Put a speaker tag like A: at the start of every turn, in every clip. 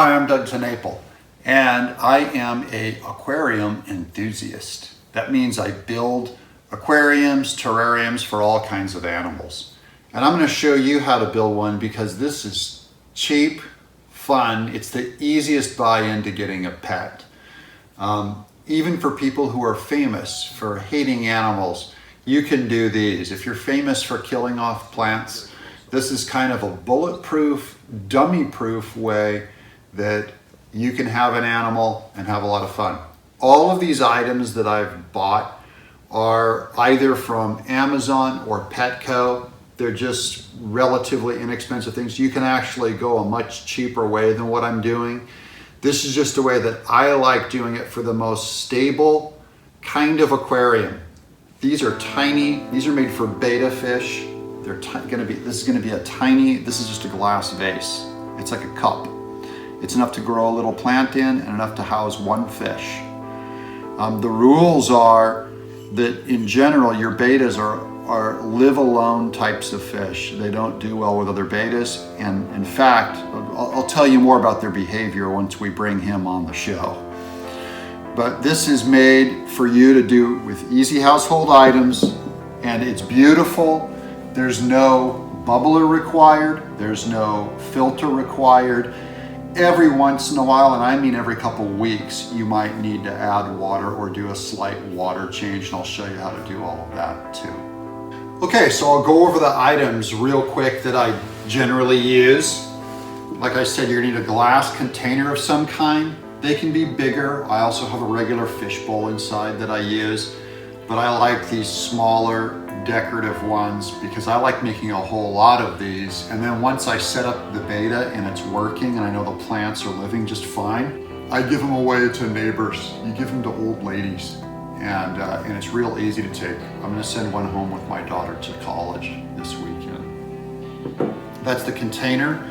A: Hi, I'm Doug Tenaple, and I am an aquarium enthusiast. That means I build aquariums, terrariums for all kinds of animals. And I'm going to show you how to build one because this is cheap, fun. It's the easiest buy-in to getting a pet. Even for people who are famous for hating animals, you can do these. If you're famous for killing off plants, this is kind of a bulletproof, dummy-proof way that you can have an animal and have a lot of fun. All of these items that I've bought are either from Amazon or Petco. They're just relatively inexpensive things. You can actually go a much cheaper way than what I'm doing. This is just a way that I like doing it for the most stable kind of aquarium. These are tiny, these are made for betta fish. This is gonna be a tiny, this is just a glass vase. It's like a cup. It's enough to grow a little plant in and enough to house one fish. The rules are that in general, your bettas are live alone types of fish. They don't do well with other bettas. And in fact, I'll tell you more about their behavior once we bring him on the show. But this is made for you to do with easy household items, and it's beautiful. There's no bubbler required. There's no filter required. Every once in a while, and I mean every couple weeks, you might need to add water or do a slight water change, and I'll show you how to do all of that too. Okay, so I'll go over the items real quick that I generally use. Like I said, you're gonna need a glass container of some kind. They can be bigger. I also have a regular fish bowl inside that I use, but I like these smaller decorative ones because I like making a whole lot of these. And then once I set up the betta and it's working and I know the plants are living just fine, I give them away to neighbors. You give them to old ladies, and it's real easy to take. I'm gonna send one home with my daughter to college this weekend. That's the container.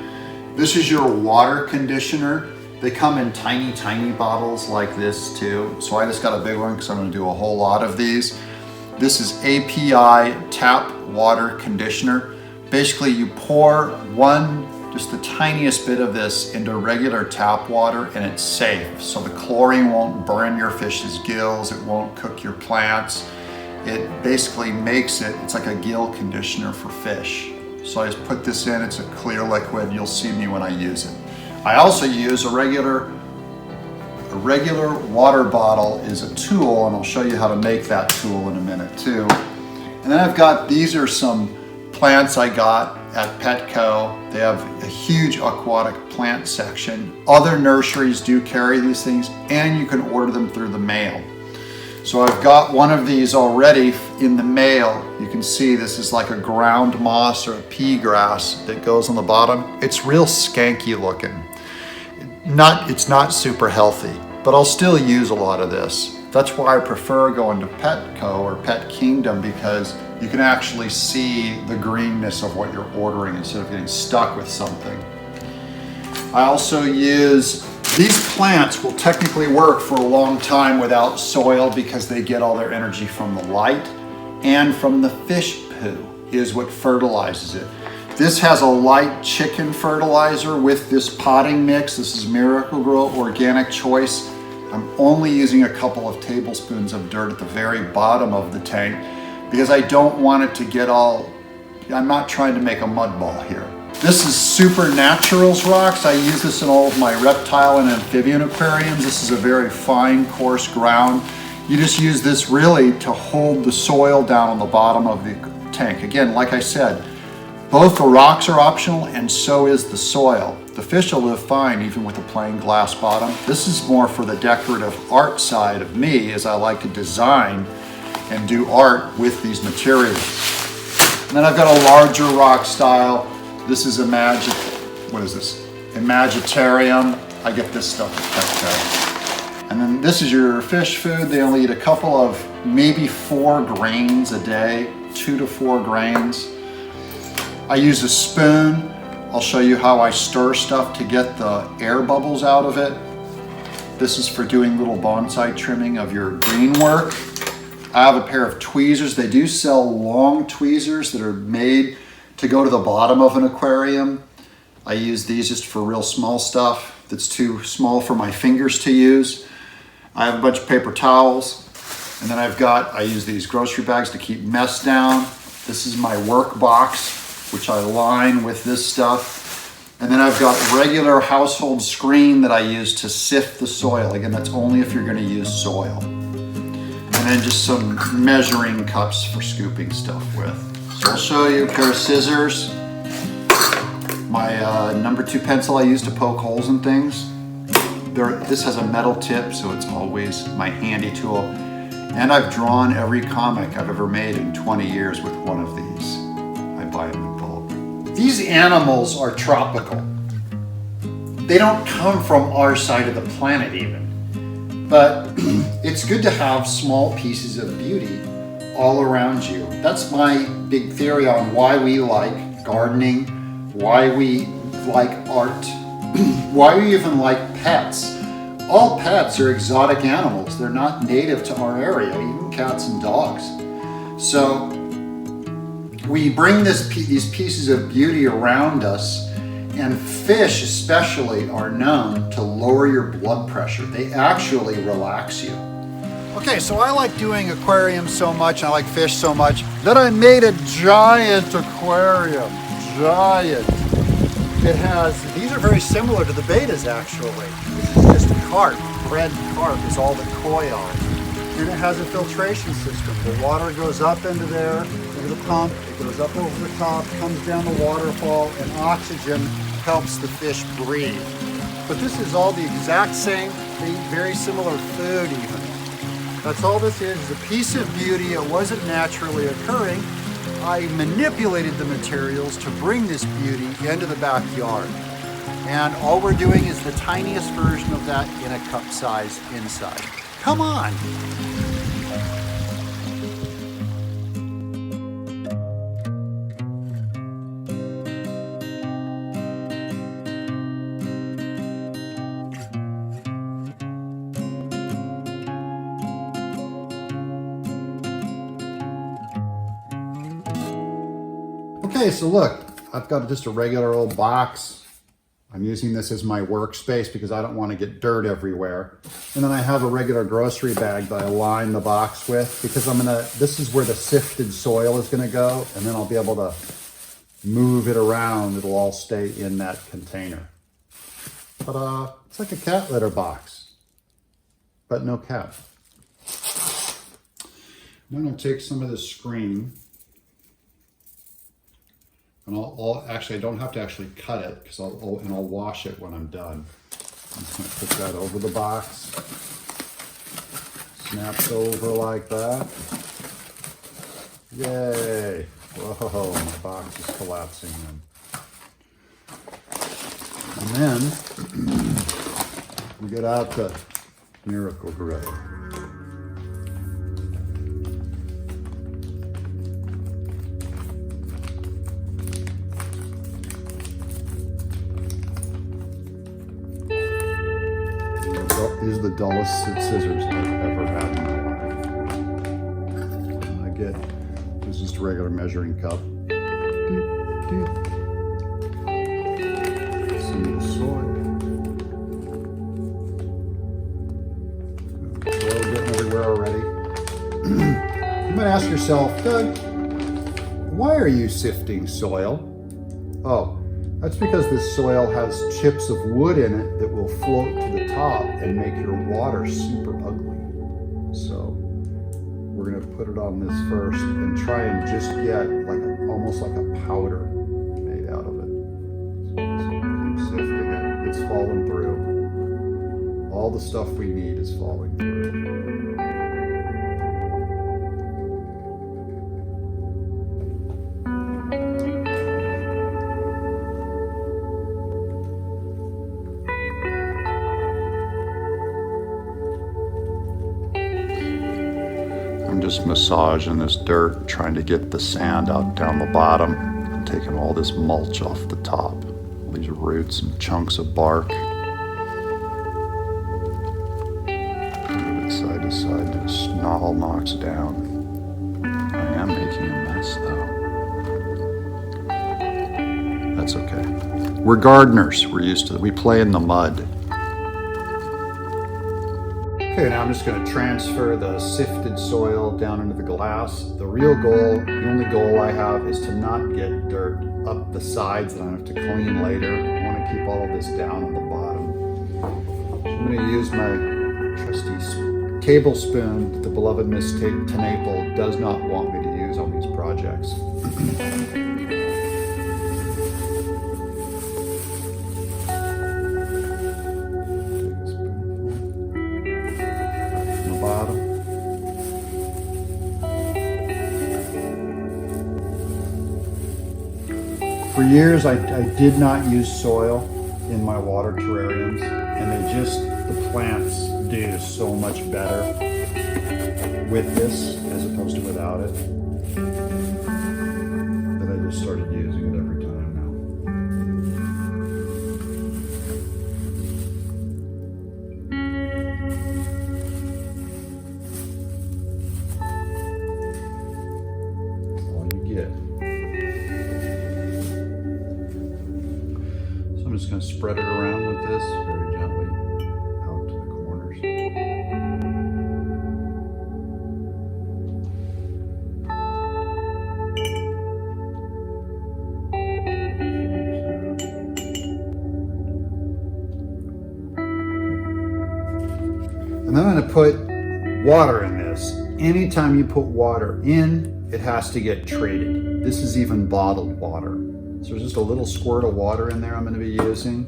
A: This is your water conditioner. They come in tiny, tiny bottles like this too. So I just got a big one because I'm gonna do a whole lot of these. This is API tap water conditioner. Basically you pour just the tiniest bit of this into regular tap water and it's safe. So the chlorine won't burn your fish's gills, it won't cook your plants. It basically makes it's like a gill conditioner for fish. So I just put this in, it's a clear liquid, you'll see me when I use it. I also use a regular water bottle is a tool, and I'll show you how to make that tool in a minute too. And then I've got, these are some plants I got at Petco. They have a huge aquatic plant section. Other nurseries do carry these things, and you can order them through the mail. So I've got one of these already in the mail. You can see this is like a ground moss or a pea grass that goes on the bottom. It's real skanky looking. It's not super healthy, but I'll still use a lot of this. That's why I prefer going to Petco or Pet Kingdom, because you can actually see the greenness of what you're ordering instead of getting stuck with something. I also use, these plants will technically work for a long time without soil because they get all their energy from the light and from the fish poo is what fertilizes it. This has a light chicken fertilizer with this potting mix. This is Miracle-Gro Organic Choice. I'm only using a couple of tablespoons of dirt at the very bottom of the tank because I don't want it to get I'm not trying to make a mud ball here. This is Super Naturals rocks. I use this in all of my reptile and amphibian aquariums. This is a very fine, coarse ground. You just use this really to hold the soil down on the bottom of the tank. Again, like I said, both the rocks are optional and so is the soil. The fish will live fine even with a plain glass bottom. This is more for the decorative art side of me, as I like to design and do art with these materials. And then I've got a larger rock style. This is Imagitarium. I get this stuff at Petco. And then this is your fish food. They only eat a couple of, maybe 4 grains a day, 2 to 4 grains. I use a spoon. I'll show you how I stir stuff to get the air bubbles out of it. This is for doing little bonsai trimming of your green work. I have a pair of tweezers. They do sell long tweezers that are made to go to the bottom of an aquarium. I use these just for real small stuff. that's too small for my fingers to use. I have a bunch of paper towels, and then I use these grocery bags to keep mess down. This is my work box, which I line with this stuff. And then I've got regular household screen that I use to sift the soil. Again, that's only if you're gonna use soil. And then just some measuring cups for scooping stuff with. So I'll show you a pair of scissors. My number 2 pencil I use to poke holes in things. This has a metal tip, so it's always my handy tool. And I've drawn every comic I've ever made in 20 years with one of these. I buy them in bulk. These animals are tropical. They don't come from our side of the planet even. But it's good to have small pieces of beauty all around you. That's my big theory on why we like gardening, why we like art, why we even like pets. All pets are exotic animals. They're not native to our area, even cats and dogs. So we bring these pieces of beauty around us, and fish especially are known to lower your blood pressure. They actually relax you. Okay, so I like doing aquariums so much, I like fish so much, that I made a giant aquarium. Giant. These are very similar to the betas actually. This is just carp, red carp is all the koi are. And it has a filtration system. The water goes up into there, into the pump, it goes up over the top, comes down the waterfall, and oxygen helps the fish breathe. But this is all the exact same, they eat very similar food even. That's all this is a piece of beauty. It wasn't naturally occurring. I manipulated the materials to bring this beauty into the backyard. And all we're doing is the tiniest version of that in a cup size inside. Come on. Okay, so look, I've got just a regular old box. I'm using this as my workspace because I don't want to get dirt everywhere. And then I have a regular grocery bag that I line the box with because this is where the sifted soil is gonna go, and then I'll be able to move it around. It'll all stay in that container. Ta-da, it's like a cat litter box, but no cat. Now I'm gonna take some of this screen. And actually, I don't have to actually cut it because I'll wash it when I'm done. I'm just going to put that over the box. Snaps over like that. Yay! Whoa, my box is collapsing then. And then we get out the Miracle Grow. These are the dullest scissors I've ever had in my life. This is just a regular measuring cup. Some of the soil. Soil getting everywhere already. You might ask yourself, Doug, why are you sifting soil? Oh. That's because this soil has chips of wood in it that will float to the top and make your water super ugly. So we're going to put it on this first and try and just get almost like a powder made out of it. So keep sifting it. It's falling through. All the stuff we need is falling through. I'm just massaging this dirt, trying to get the sand out down the bottom, and taking all this mulch off the top, all these roots and chunks of bark. Move it side to side, this all knocks down. I am making a mess though. That's okay. We're gardeners, we're used to it. We play in the mud. Okay, now I'm just going to transfer the sifted soil down into the glass. The real goal, the only goal I have, is to not get dirt up the sides that I have to clean later. I want to keep all of this down on the bottom. So I'm going to use my trusty tablespoon that the beloved Miss Tenaple does not want me to use on these projects. For years, I did not use soil in my water terrariums, and the plants do so much better with this as opposed to without it, that I just started using it every time now. That's all you get. I'm just going to spread it around with this very gently out to the corners. And then I'm going to put water in this. Anytime you put water in, it has to get treated. This is even bottled water. So there's just a little squirt of water in there I'm going to be using.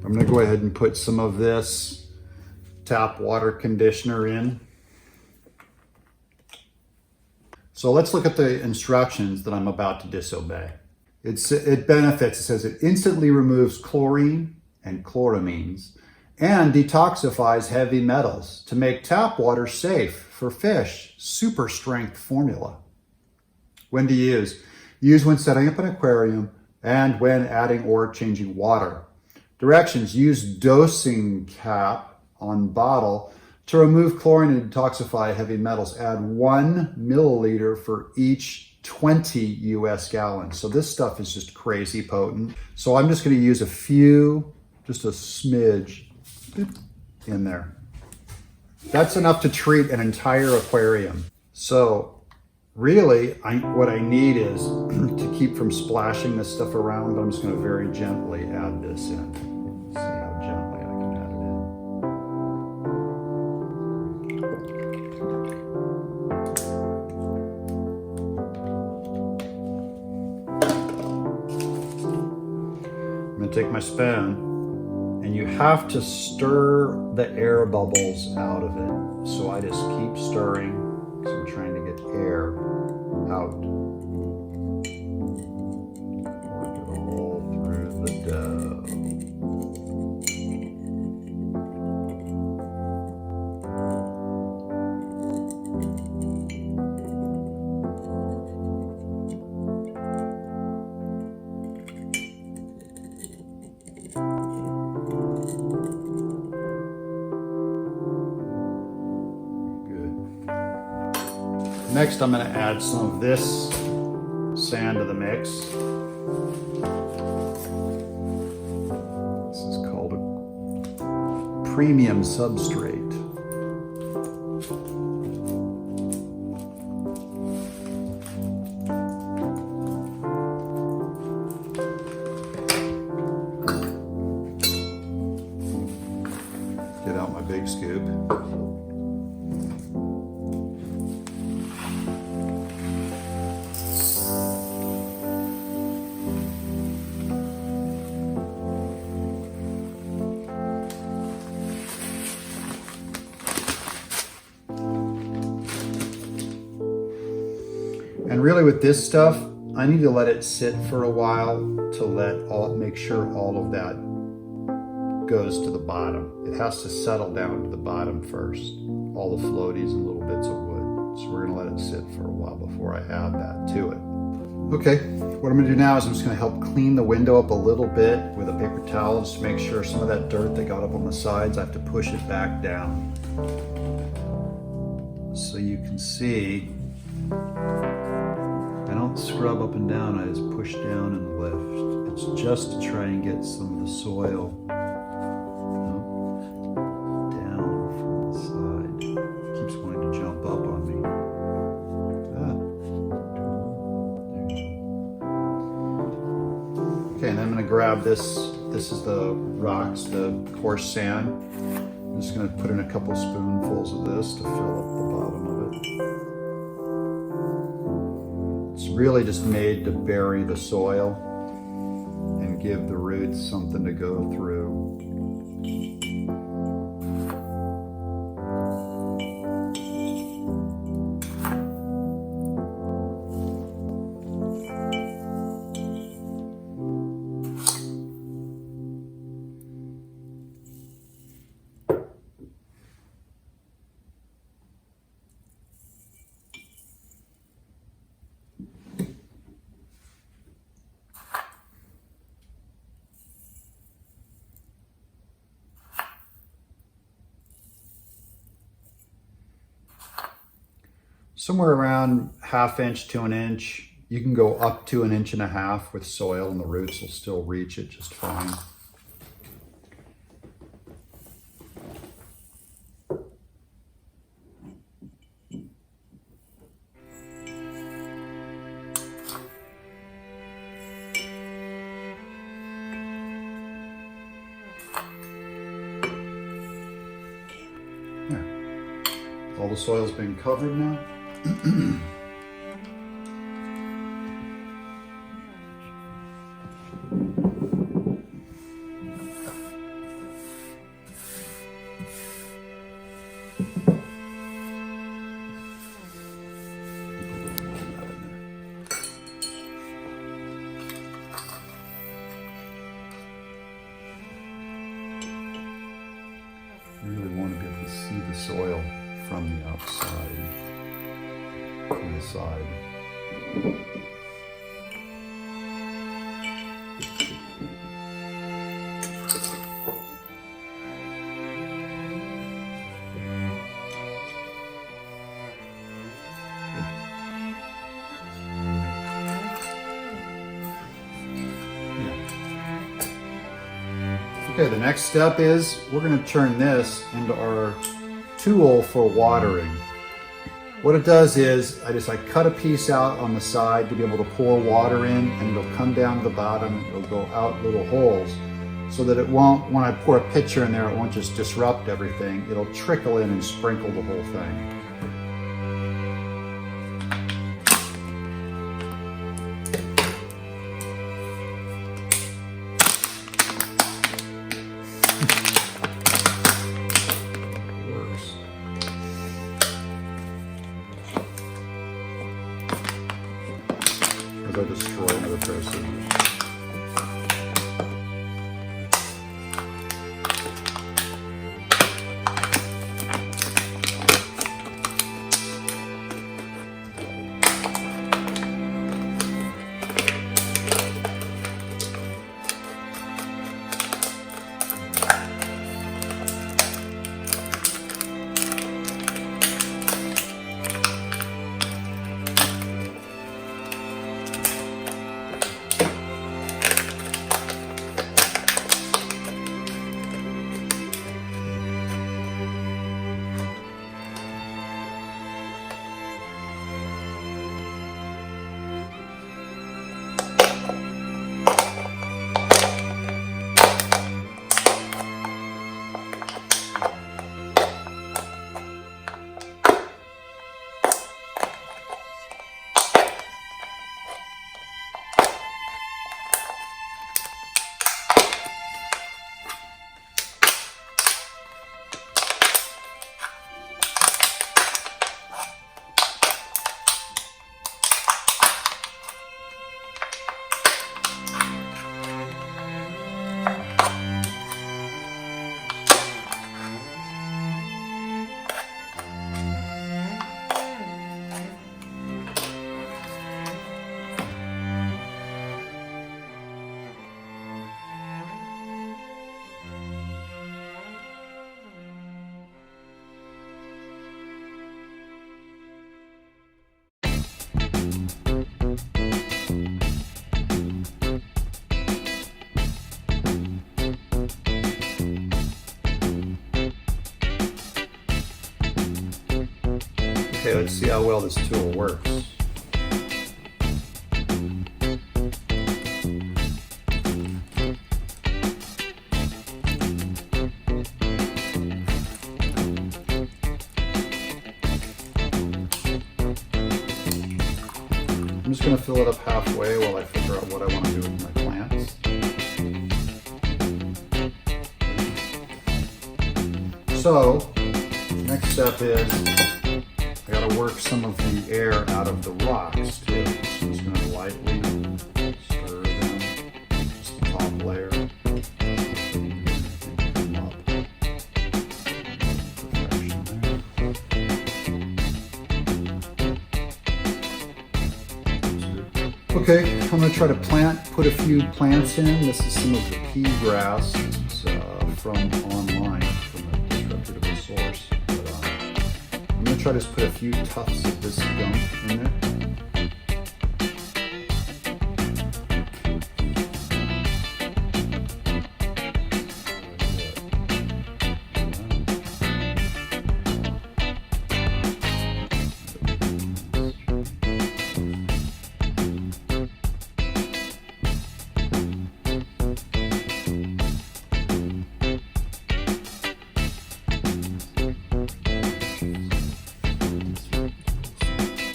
A: I'm going to go ahead and put some of this tap water conditioner in. So let's look at the instructions that I'm about to disobey. It benefits, it says it instantly removes chlorine and chloramines and detoxifies heavy metals to make tap water safe for fish. Super strength formula. When to use? Use when setting up an aquarium and when adding or changing water. Directions: use dosing cap on bottle to remove chlorine and detoxify heavy metals. Add 1 milliliter for each 20 US gallons. So this stuff is just crazy potent. So I'm just going to use a few, just a smidge in there. That's enough to treat an entire aquarium. So really, what I need is to keep from splashing this stuff around. I'm just going to very gently add this in. See how gently I can add it in. I'm going to take my spoon, and you have to stir the air bubbles out of it. So I just keep stirring. So I'm trying to get air out. Work it all through the dough. Next, I'm going to add some of this sand to the mix. This is called a premium substrate. Get out my big scoop. And really with this stuff, I need to let it sit for a while to make sure all of that goes to the bottom. It has to settle down to the bottom first, all the floaties and little bits of wood. So we're gonna let it sit for a while before I add that to it. Okay, what I'm gonna do now is I'm just gonna help clean the window up a little bit with a paper towel just to make sure some of that dirt that got up on the sides, I have to push it back down. So you can see, I don't scrub up and down, I just push down and lift. It's just to try and get some of the soil. Oh, grab this. This is the rocks, the coarse sand. I'm just going to put in a couple spoonfuls of this to fill up the bottom of it. It's really just made to bury the soil and give the roots something to go through. Somewhere around 1/2 inch to 1 inch. You can go up to 1.5 inches with soil and the roots will still reach it just fine. There. All the soil's been covered now. You really want to be able to see the soil from the outside, from the side. Okay, the next step is we're going to turn this into our tool for watering. What it does is I cut a piece out on the side to be able to pour water in, and it'll come down to the bottom, it'll go out little holes so that it won't, when I pour a pitcher in there, it won't just disrupt everything. It'll trickle in and sprinkle the whole thing. As I destroy another pair of scissors. Okay, let's see how well this tool works. I'm just going to fill it up halfway while I figure out what I want to do with my plants. So, next step is I got to work some of the air out of the rocks too. So I'm just going to lightly stir them, just the top layer. Okay, I'm going to try to put a few plants in. This is some of the pea grass from online, from a reputable source. But, I'm going to try to just put a few tufts of this gum in there.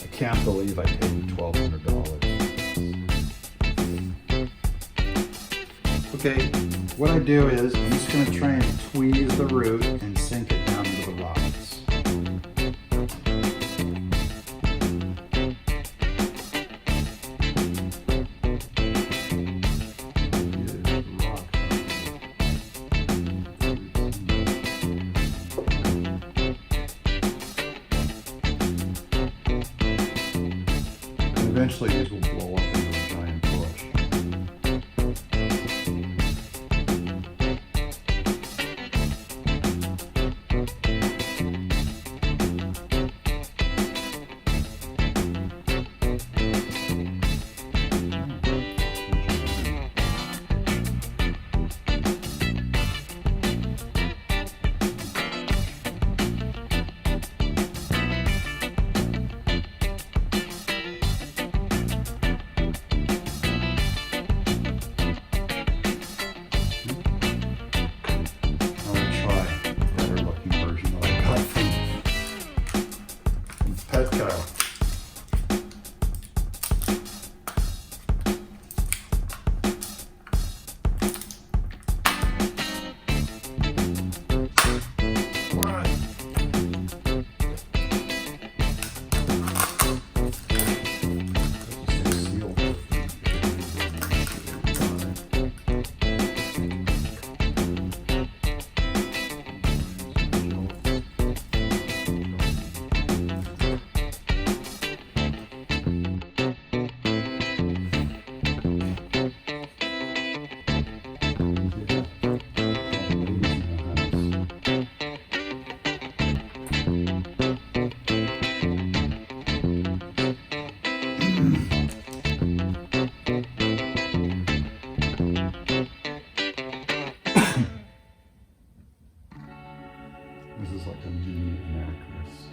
A: I can't believe I paid $1,200. Okay, what I do is I'm just going to try and tweeze the root and sink it down into the rocks. Eventually these will blow up into a giant bush. This is like a mini necklace.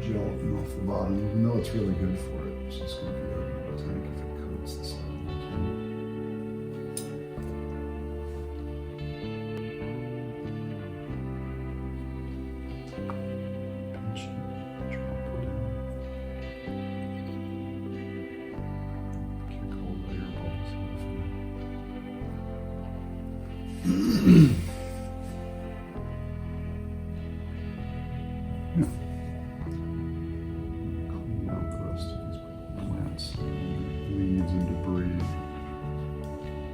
A: Gelatin off the bottom, even though it's really good for it. It's just going to be a tank if it coats the side of the pinch it, drop it in. Kick all the air bubbles off.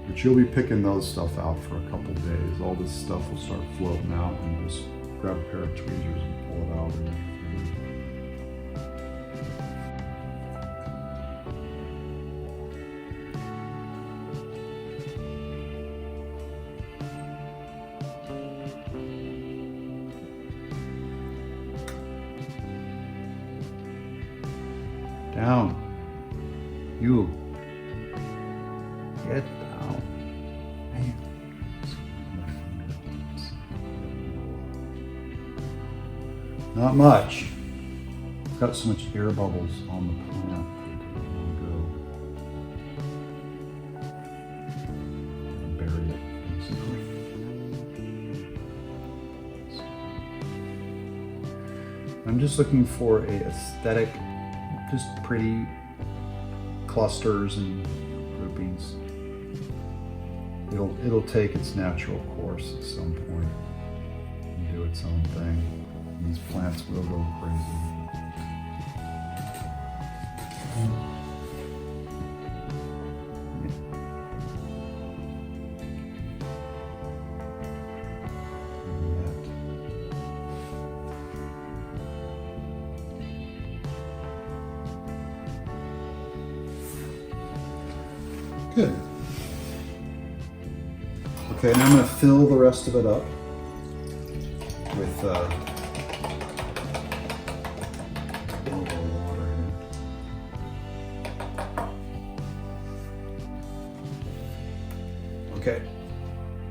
A: But you'll be picking those stuff out for a couple days. All this stuff will start floating out, and just grab a pair of tweezers and pull it out. Down. You. Get down. Man. Not much. I've got so much air bubbles on the plant. Bury it, basically. I'm just looking for a aesthetic, just pretty clusters and groupings. It'll take its natural course at some point and do its own thing. These plants will go crazy. Good. Okay, now I'm going to fill the rest of it up with a little bit of water here. Okay,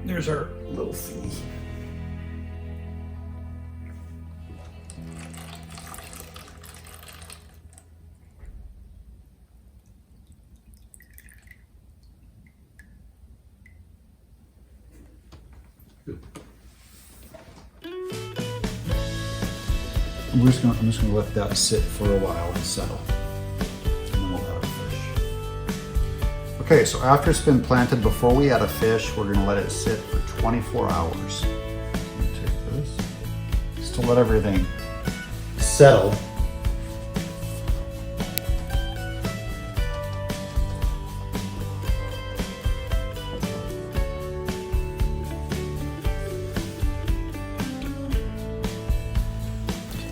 A: there's our little fee. Good. I'm just gonna let that sit for a while and settle. And then we'll add a fish. Okay, so after it's been planted, before we add a fish, we're gonna let it sit for 24 hours. So I'm gonna take this, just to let everything settle.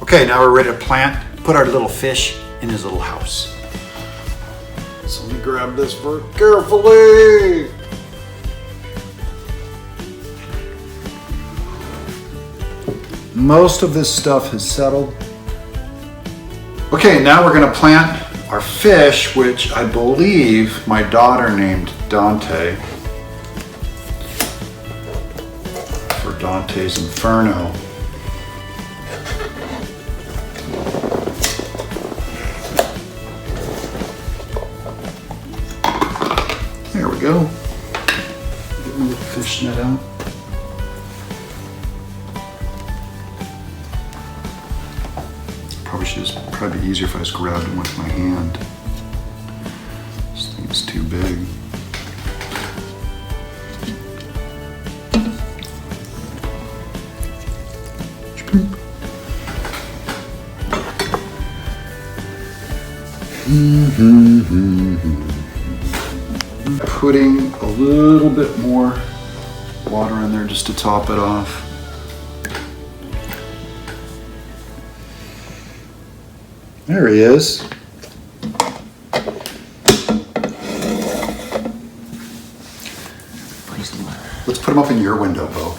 A: Okay, now we're ready to put our little fish in his little house. So let me grab this very carefully. Most of this stuff has settled. Okay, now we're gonna plant our fish, which I believe my daughter named Dante for Dante's Inferno. There we go. Get my little fish net out. Probably be easier if I just grabbed him with my hand. This thing's too big. Putting a little bit more water in there just to top it off. There he is. Let's put him up in your window, Bo.